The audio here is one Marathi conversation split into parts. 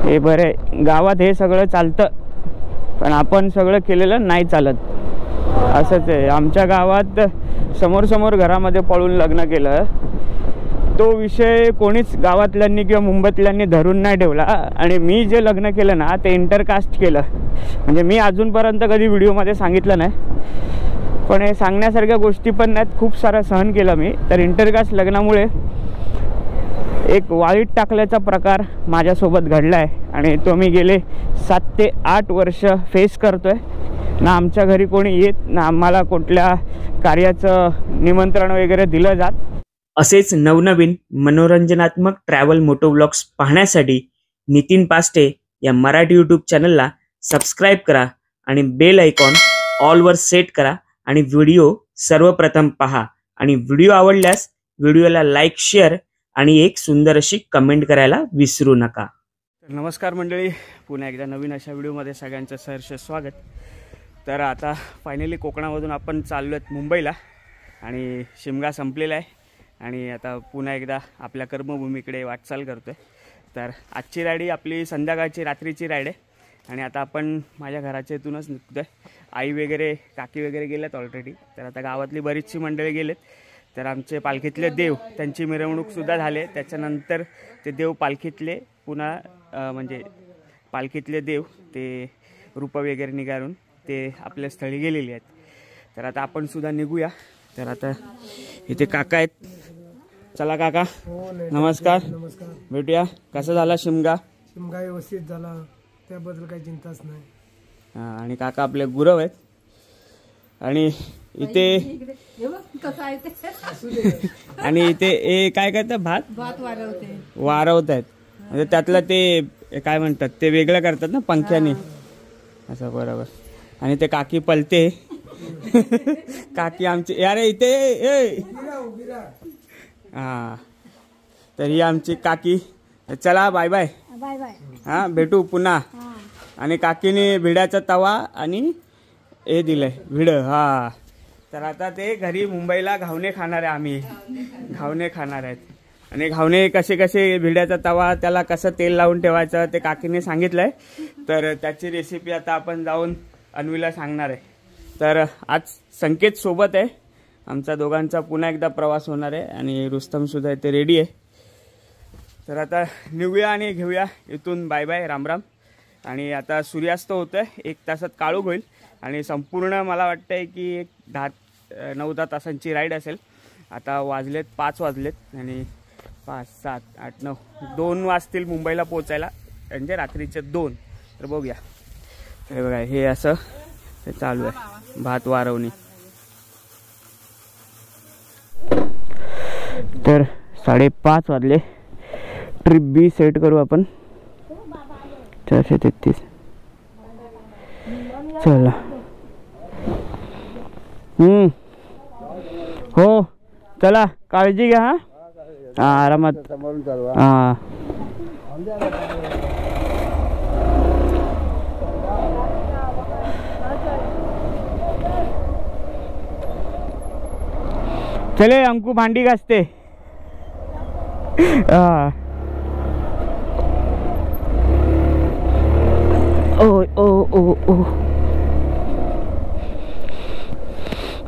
हे बरे गावात हे सगळं चालतं, पण आपण सगळं केलेलं नाही चालत. असंच आहे. आमच्या गावात समोर समोर घरामध्ये पळून लग्न केलं. तो विषय कोणीच गावातल्यांनी किंवा मुंबईतल्यांनी धरून नाही ठेवला. आणि मी जे लग्न केलं ना ते इंटरकास्ट केलं. म्हणजे मी अजूनपर्यंत कधी व्हिडिओमध्ये सांगितलं नाही, पण हे सांगण्यासारख्या गोष्टी पण नाहीत. खूप सारं सहन केलं मी. तर इंटरकास्ट लग्नामुळे एक वाळीत टाकल्याचा प्रकार माझ्यासोबत घडला आहे. आणि तो मी गेले 7 ते 8 वर्ष फेस करतो आहे. ना आमच्या घरी कोणी येत, ना आम्हाला कुठल्या कार्याचं निमंत्रण वगैरे दिलं जात. असेच नवनवीन मनोरंजनात्मक ट्रॅव्हल मोटो व्लॉग्स पाहण्यासाठी नितीन पास्टे या मराठी यूट्यूब चॅनलला सबस्क्राईब करा आणि बेल आयकॉन ऑलवर सेट करा आणि व्हिडिओ सर्वप्रथम पहा. आणि व्हिडिओ आवडल्यास व्हिडिओला लाईक, शेअर आणि एक सुंदर अशी कमेंट करायला विसरू नका. नमस्कार मंडळी, पुन्हा एकदा नवीन अशा व्हिडिओमध्ये सगळ्यांचं सहर्ष स्वागत. तर आता फायनली कोकणामधून आपण चाललो आहेत मुंबईला आणि शिमगा संपलेला आहे आणि आता पुन्हा एकदा आपल्या कर्मभूमीकडे वाटचाल करतो आहे. तर आजची राईड आपली संध्याकाळची रात्रीची राईड आहे आणि आता आपण माझ्या घराच्या इथूनच निघतो आहे. आई वगैरे काकी वगैरे गेल्यात ऑलरेडी. तर आता गावातली बरीचशी मंडळी गेलेत. तर आमचे पालखीतले देव त्यांची मिरवणूकसुद्धा झाले. त्याच्यानंतर ते देव पालखीतले पुन्हा म्हणजे पालखीतले देव ते रूप वगैरे निघारून ते आपल्या स्थळी गेलेले आहेत. तर आता आपण सुद्धा निघूया. तर आता इथे काका आहेत. चला काका, नमस्कार. नमस्कार. भेटूया. कसा झाला शिमगा? शिमगा व्यवस्थित झाला, त्याबद्दल काही चिंताच नाही. हां, आणि काका आपले गुरव आहेत. आणि इथे आणि इथे काय करतात? भात वारवत आहेत. म्हणजे त्यातलं ते काय म्हणतात ते वेगळं करतात ना पंख्याने, असं. बरोबर. आणि ते काकी पलते काकी आमची यारे इथे हा. तर ही आमची काकी. चला बाय बाय. हा, भेटू पुन्हा. आणि काकीने भिड्याचा तवा आणि हे दिलंय भिड. हा. तर आता ते घरी मुंबईला घावणे खाणार आहे. आम्ही घावणे खाणार आहेत. आणि घावणे कसे कसे, भिड्याचा तवा त्याला कसं तेल लावून ठेवायचं ते काकीने सांगितलंय. तर त्याची रेसिपी आता आपण जाऊन अन्वीला सांगणार आहे. तर आज संकेत सोबत आहे. आमचा दोघांचा पुन्हा एकदा प्रवास होणार आहे आणि रुस्तमसुद्धा इथे रेडी आहे. तर आता निघूया आणि घेऊया इथून बाय बाय, राम राम. आणि आता सूर्यास्त होतं आहे. 1 तासात काळोख होईल आणि संपूर्ण मला वाटतं आहे की एक 9-10 तासांची राईड असेल. आता वाजलेत 5 वाजलेत आणि 5, 7, 8, 9 2 वाजतील मुंबईला पोचायला, म्हणजे रात्रीचे 2. तर बघूया. हे बघा, हे असं हे चालू आहे भात वारवणी. तर 5:30 वाजले. ट्रिप बी सेट करू आपण. 433. चला. हो चला, काळजी घ्या. हा, आरामात. हा. चले अंकु भांडी घासते. हा. ओ ओ ओ ओ.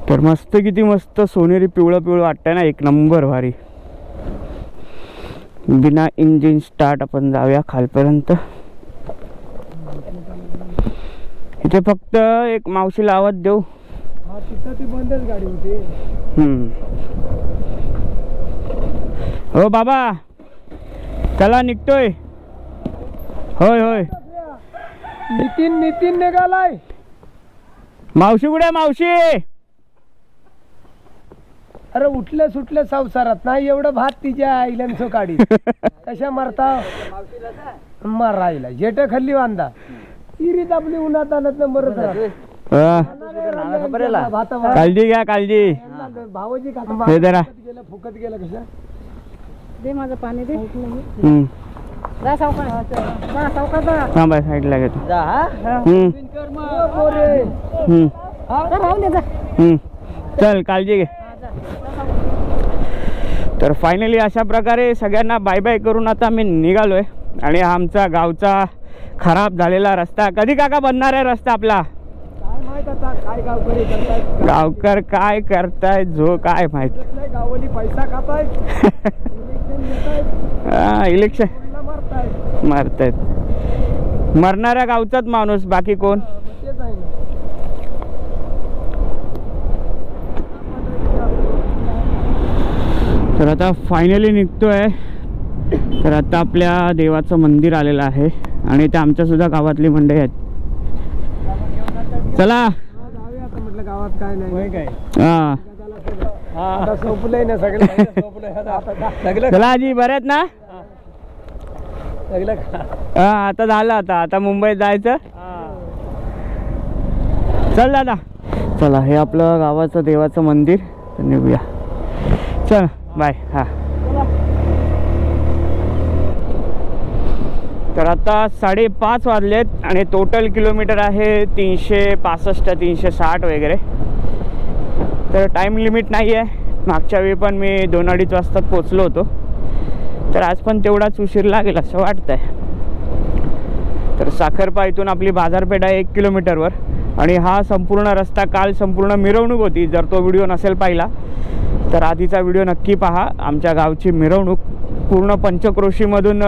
तर मस्त, किती मस्त सोनेरी पिवळं पिवळं वाटतंय ना. एक नंबर भारी. बिना इंजिन स्टार्ट आपण जाऊया खालपर्यंत. इथे फक्त एक मावशीला आवाज देऊ. ती बंदच गाडी होती. हो बाबा, चला निघतोय. होय होय. नितीन निघालाय. मावशी कुठे? मावशी. अरे उठलं सुटलं संसारात नाही एवढं भात तिच्या आईलांचो काढी. कशा मरता मार राहिला. जेट खाल्ली वांदा इरीत आपली उन्हात आणत नंबर. काळजी घ्या, काळजी. भावजी फुकत गेला. कशा दे माझं पाणी दे. थांबा, साईडला घेतो. चल, काळजी घे. तर फायनली अशा प्रकारे सगळ्यांना बाय बाय करून आता मी निघालोय. आणि हा आमचा गावचा खराब झालेला रस्ता. कधी काका बनणार आहे रस्ता आपला? काय माहित आता काय गावकरी करतायत, गावकर काय करतायत जो काय माहित. गावली पैसा खातायत, इलेक्शन मारतायत. मारतायत. मरणाऱ्या गावचाच माणूस, बाकी कोण. तेच आहे ना. तर आता फायनली निघतोय. तर आता आपल्या देवाचं मंदिर आलेलं आहे आणि ते आमच्या सुद्धा गावातली मंडळी आहेत. चला जाऊया आता म्हटलं, गावात काय नाही काय. हा आता सोपलंय ना सगळं, सोपलंय. चला आजी, बरे आहेत ना? हा आता झालं. आता मुंबईत जायचं. चल दादा, चला हे आपलं गावाचं देवाचं मंदिर. तर निघूया. चल बाय. हा तर आता 5:30 वाजलेत आणि टोटल किलोमीटर आहे 365 360 वगैरे. तर टाईम लिमिट नाही आहे. मागच्या वेळी पण मी 2-2:30 वाजता पोचलो होतो. तर आज पण तेवढाच उशीर लागेल असं वाटतंय. तर साखरपा इथून आपली बाजारपेठ आहे 1 किलोमीटरवर आणि हा संपूर्ण रस्ता काल संपूर्ण मिरवणूक होती. जर तो व्हिडिओ नसेल पाहिला तर आधीचा व्हिडिओ नक्की पहा. आमच्या गावची मिरवणूक पूर्ण पंचक्रोशीमधून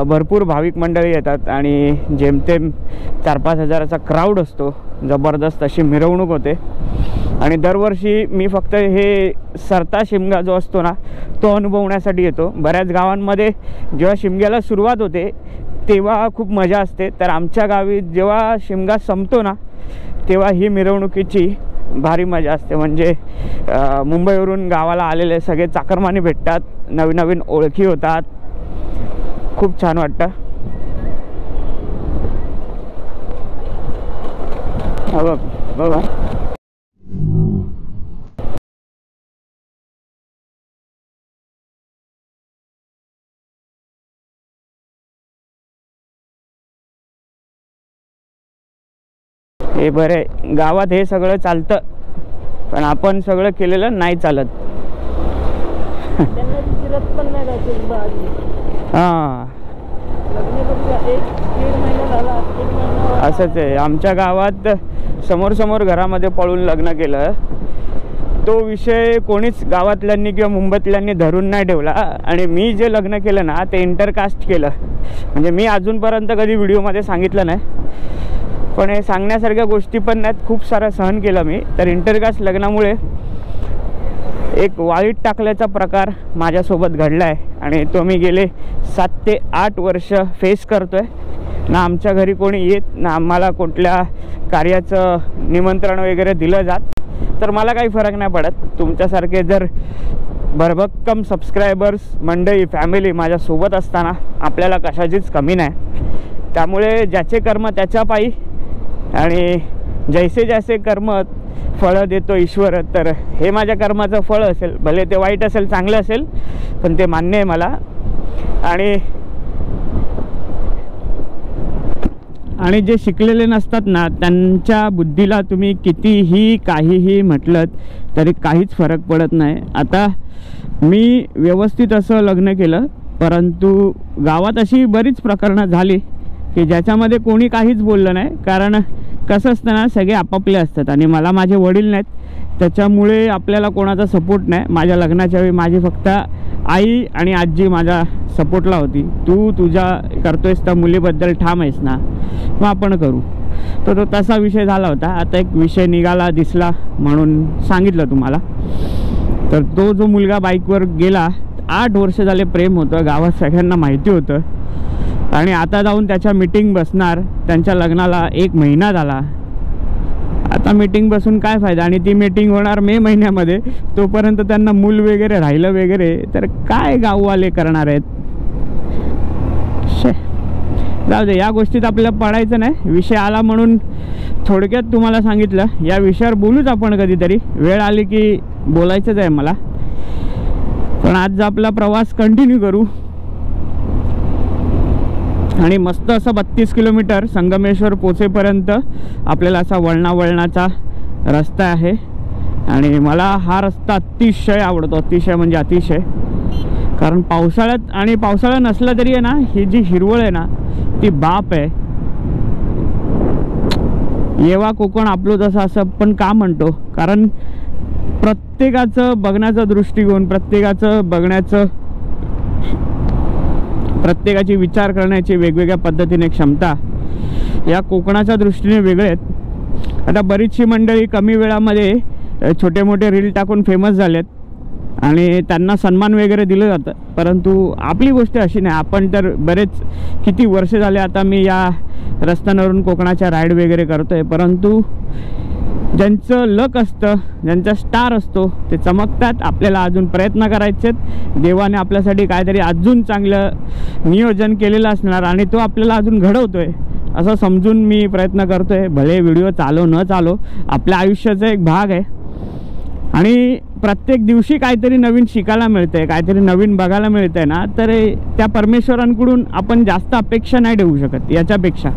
भरपूर भाविक मंडळी येतात आणि जेमतेम 4-5 हजाराचा क्राऊड असतो. जबरदस्त अशी मिरवणूक होते. आणि दरवर्षी मी फक्त हे सरता शिमगा जो असतो ना तो अनुभवण्यासाठी येतो. बऱ्याच गावांमध्ये जेव्हा शिमग्याला सुरुवात होते तेव्हा खूप मजा असते. तर आमच्या गावी जेव्हा शिमगा संपतो ना तेव्हा ही मिरवणुकीची भारी मजा असते. म्हणजे मुंबईवरून गावाला आलेले सगळे चाकरमानी भेटतात, नवीन नवीन ओळखी होतात, खूप छान वाटतं. बघा हे बरे, गावात हे सगळं चालतं पण आपण सगळं केलेलं नाही चालत. हां असंच आहे. आमच्या गावात समोर घरामध्ये पळून लग्न केलं. तो विषय कोणीच गावातल्यांनी किंवा मुंबईतल्यांनी धरून नाही ठेवला. आणि मी जे लग्न केलं ना ते इंटरकास्ट केलं. म्हणजे मी अजूनपर्यंत कधी व्हिडिओमध्ये सांगितलं नाही, पण हे सांगण्यासारख्या गोष्टी पण नाहीत. खूप सारं सहन केलं मी. तर इंटरकास्ट लग्नामुळे एक वाळीत टाकल्याचा प्रकार माझ्यासोबत घडला आहे आणि तो मी गेले 7 ते 8 वर्ष फेस करतो आहे. ना आमच्या घरी कोणी येत, ना आम्हाला कुठल्या कार्याचं निमंत्रण वगैरे दिलं जात. तर मला काही फरक नाही पडत. तुमच्यासारखे जर भरभक्कम सबस्क्रायबर्स मंडळी फॅमिली माझ्यासोबत असताना आपल्याला कशाचीच कमी नाही. त्यामुळे ज्याचे कर्म त्याच्या पायी आणि जैसे जैसे कर्म फळं देतो ईश्वर. तर हे माझ्या कर्माचं फळ असेल, भले ते वाईट असेल चांगलं असेल पण ते मान्य आहे मला. आणि जे शिकलेले नसतात ना त्यांच्या बुद्धीला तुम्ही कितीही काहीही म्हटलं तरी काहीच फरक पडत नाही. आता मी व्यवस्थित असं लग्न केलं, परंतु गावात अशी बरीच प्रकरणं झाली की ज्याच्यामध्ये कोणी काहीच बोललं नाही. कारण कसं असतं ना, सगळे आपापले असतात आणि मला माझे वडील नाहीत, त्याच्यामुळे आपल्याला कोणाचा सपोर्ट नाही. माझ्या लग्नाच्या वेळी माझी फक्त आई आणि आजी माझ्या सपोर्टला होती. तू तुझ्या करतोयस त्या मुलीबद्दल ठाम आहेस ना, मग आपण करू. तर तो तसा विषय झाला होता. आता एक विषय निघाला दिसला म्हणून सांगितलं तुम्हाला. तर तो जो मुलगा बाईकवर गेला, 8 वर्ष झाले प्रेम होतं, गावात सगळ्यांना माहिती होतं. आणि आता जाऊन त्याच्या मीटिंग बसणार. त्यांच्या लग्नाला 1 महिना झाला. आता मीटिंग बसून काय फायदा. आणि ती मीटिंग होणार मे महिन्यामध्ये. तोपर्यंत त्यांना मूल वगैरे राहिलं वगैरे तर काय गाववाले करणार आहेत. जाऊ दे, या गोष्टीत आपल्याला पडायचं नाही. विषय आला म्हणून थोडक्यात तुम्हाला सांगितलं. या विषयावर बोलूच आपण कधीतरी, वेळ आली की बोलायचंच आहे मला. पण आज आपला प्रवास कंटिन्यू करू. आणि मस्त असं 32 किलोमीटर संगमेश्वर पोचेपर्यंत आपल्याला असा वळणाचा रस्ता आहे. आणि मला हा रस्ता अतिशय आवडतो, अतिशय म्हणजे अतिशय. कारण पावसाळ्यात आणि पावसाळा नसला तरी आहे ना, ही जी हिरवळ आहे ना ती बाप आहे. येवा कोकण आपलं जसं असं पण का म्हणतो, कारण प्रत्येकाचं बघण्याचा दृष्टिकोन, प्रत्येकाची विचार करण्याची वेगवेगळ्या पद्धतीने क्षमता या कोकणाच्या दृष्टीने वेगळे आहेत. आता बरीचशी मंडळी कमी वेळामध्ये छोटे मोठे रील टाकून फेमस झालेत आणि त्यांना सन्मान वगैरे दिलं जातं. परंतु आपली गोष्ट अशी नाही. आपण तर बरेच किती वर्ष झाले आता मी या रस्त्यांवरून कोकणाच्या राईड वगैरे करतोय, परंतु ज्यांचं लक असतं, ज्यांचा स्टार असतो ते चमकतात. आपल्याला अजून प्रयत्न करायचे आहेत. देवाने आपल्यासाठी काहीतरी अजून चांगलं नियोजन केलेलं असणार आणि तो आपल्याला अजून घडवतोय असं समजून मी प्रयत्न करतोय. भले व्हिडिओ चालो न चालो, आपल्या आयुष्याचा एक भाग आहे आणि प्रत्येक दिवशी काहीतरी नवीन शिकायला मिळतंय, काहीतरी नवीन बघायला मिळतंय ना, तर त्या परमेश्वरांकडून आपण जास्त अपेक्षा नाही ठेवू शकत याच्यापेक्षा.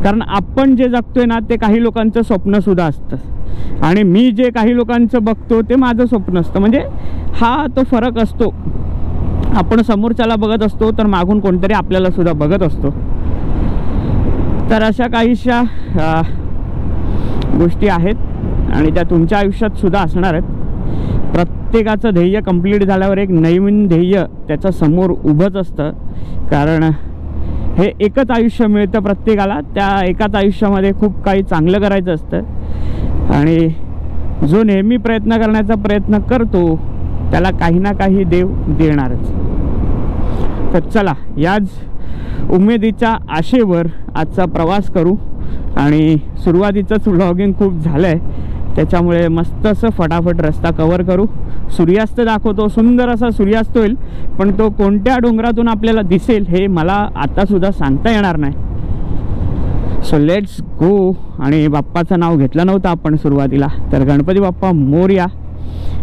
कारण आपण जे जगतोय ना ते काही लोकांचं स्वप्नसुद्धा असतं आणि मी जे काही लोकांचं बघतो ते माझं स्वप्न असतं. म्हणजे हा तो फरक असतो. आपण समोरच्याला बघत असतो तर मागून कोणतरी आपल्याला सुद्धा बघत असतो. तर अशा काहीशा गोष्टी आहेत आणि त्या तुमच्या आयुष्यात सुद्धा असणार आहेत. प्रत्येकाचं ध्येय कंप्लीट झाल्यावर एक नवीन ध्येय त्याच्या समोर उभंच असतं. कारण हे एकच आयुष्य मिळतं प्रत्येकाला. त्या एकाच आयुष्यामध्ये खूप काही चांगलं करायचं असतं आणि जो नेहमी प्रयत्न करण्याचा प्रयत्न करतो त्याला काही ना काही देव देणारच. तर चला, याच उमेदीच्या आशेवर आजचा प्रवास करू आणि सुरुवातीचंच व्लॉगिंग खूप झालं आहे त्याच्यामुळे मस्त असं फटाफट रस्ता कवर करू. सूर्यास्त दाखवतो, सुंदर असा सूर्यास्त होईल, पण तो कोणत्या डोंगरातून आपल्याला दिसेल हे मला आतासुद्धा सांगता येणार नाही. So let's go. आणि बाप्पाचं नाव घेतलं नव्हतं आपण सुरुवातीला, तर गणपती बाप्पा मोरया,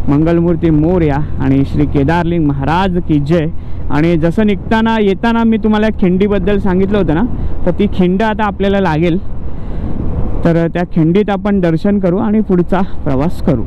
मंगलमूर्ती मोरया आणि श्री केदारलिंग महाराज की जय. आणि जसं निघताना येताना मी तुम्हाला खिंडीबद्दल सांगितलं होतं ना, तर ती खिंड आता आपल्याला लागेल. तर त्या खिंडीत आपण दर्शन करू आणि पुढचा प्रवास करू.